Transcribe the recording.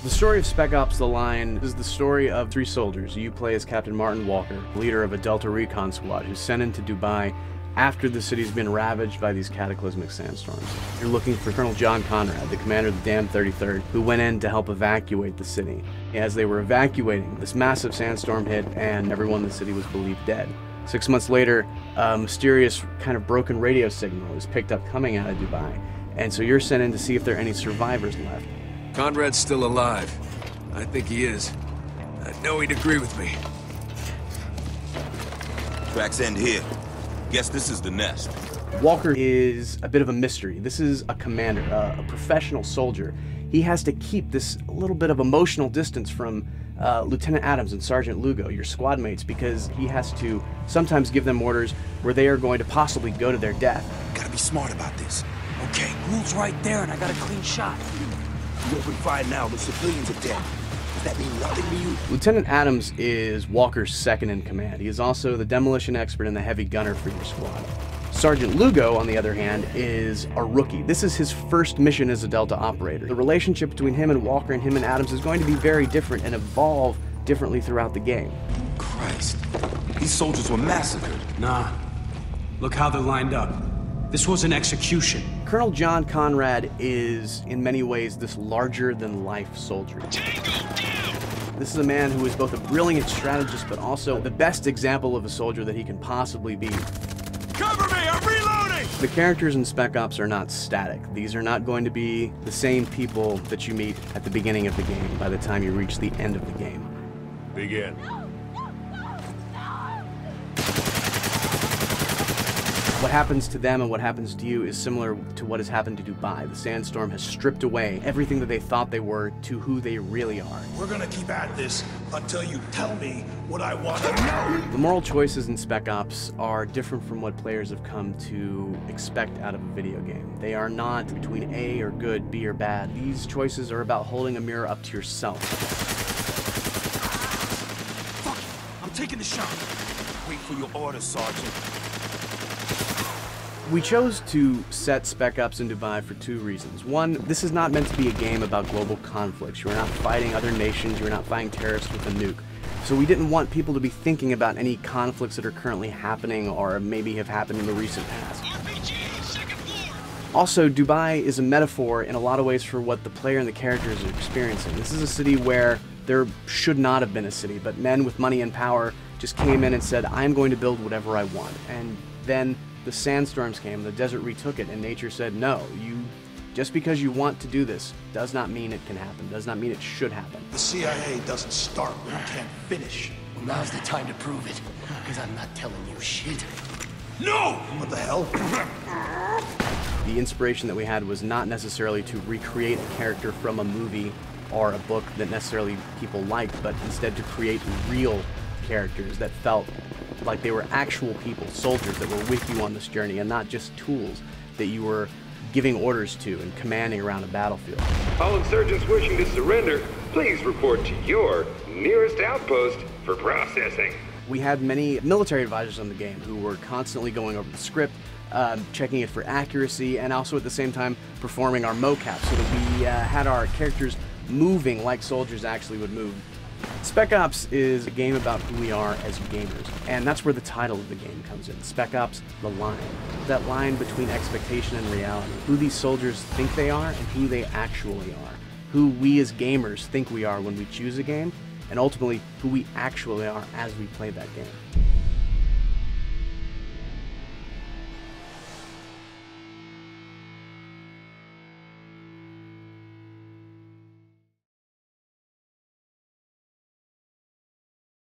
The story of Spec Ops: The Line is the story of three soldiers. You play as Captain Martin Walker, leader of a Delta Recon squad who's sent into Dubai after the city's been ravaged by these cataclysmic sandstorms. You're looking for Colonel John Conrad, the commander of the damned 33rd, who went in to help evacuate the city. As they were evacuating, this massive sandstorm hit and everyone in the city was believed dead. 6 months later, a mysterious kind of broken radio signal is picked up coming out of Dubai, and so you're sent in to see if there are any survivors left. Conrad's still alive. I think he is. I know he'd agree with me. Tracks end here. Guess this is the nest. Walker is a bit of a mystery. This is a commander, a professional soldier. He has to keep this little bit of emotional distance from Lieutenant Adams and Sergeant Lugo, your squad mates, because he has to sometimes give them orders where they are going to possibly go to their death. Gotta be smart about this. Okay, Gould's right there and I got a clean shot. You open fire now, the civilians are dead. Does that mean nothing to you? Lieutenant Adams is Walker's second in command. He is also the demolition expert and the heavy gunner for your squad. Sergeant Lugo, on the other hand, is a rookie. This is his first mission as a Delta operator. The relationship between him and Walker and him and Adams is going to be very different and evolve differently throughout the game. Christ, these soldiers were massacred. Nah, look how they're lined up. This was an execution. Colonel John Conrad is, in many ways, this larger-than-life soldier. This is a man who is both a brilliant strategist, but also the best example of a soldier that he can possibly be. Cover me! I'm reloading! The characters in Spec Ops are not static. These are not going to be the same people that you meet at the beginning of the game by the time you reach the end of the game. Begin. What happens to them and what happens to you is similar to what has happened to Dubai. The sandstorm has stripped away everything that they thought they were to who they really are. We're gonna keep at this until you tell me what I want to know. The moral choices in Spec Ops are different from what players have come to expect out of a video game. They are not between A or good, B or bad. These choices are about holding a mirror up to yourself. Fuck it, I'm taking the shot. Wait for your orders, Sergeant. We chose to set Spec Ops in Dubai for two reasons. One, this is not meant to be a game about global conflicts. You are not fighting other nations, you are not fighting terrorists with a nuke. So we didn't want people to be thinking about any conflicts that are currently happening or maybe have happened in the recent past. Also, Dubai is a metaphor in a lot of ways for what the player and the characters are experiencing. This is a city where there should not have been a city, but men with money and power just came in and said, I'm going to build whatever I want. And then the sandstorms came, the desert retook it, and nature said, no, just because you want to do this does not mean it can happen, does not mean it should happen. The CIA doesn't start when you can't finish. Well, now's the time to prove it, because I'm not telling you shit. No! What the hell? The inspiration that we had was not necessarily to recreate a character from a movie or a book that necessarily people liked, but instead to create real characters that felt like they were actual people, soldiers that were with you on this journey and not just tools that you were giving orders to and commanding around a battlefield. All insurgents wishing to surrender, please report to your nearest outpost for processing. We had many military advisors on the game who were constantly going over the script, checking it for accuracy, and also at the same time performing our mocap so that we had our characters moving like soldiers actually would move. Spec Ops is a game about who we are as gamers, and that's where the title of the game comes in. Spec Ops: The Line. That line between expectation and reality. Who these soldiers think they are and who they actually are. Who we as gamers think we are when we choose a game, and ultimately who we actually are as we play that game.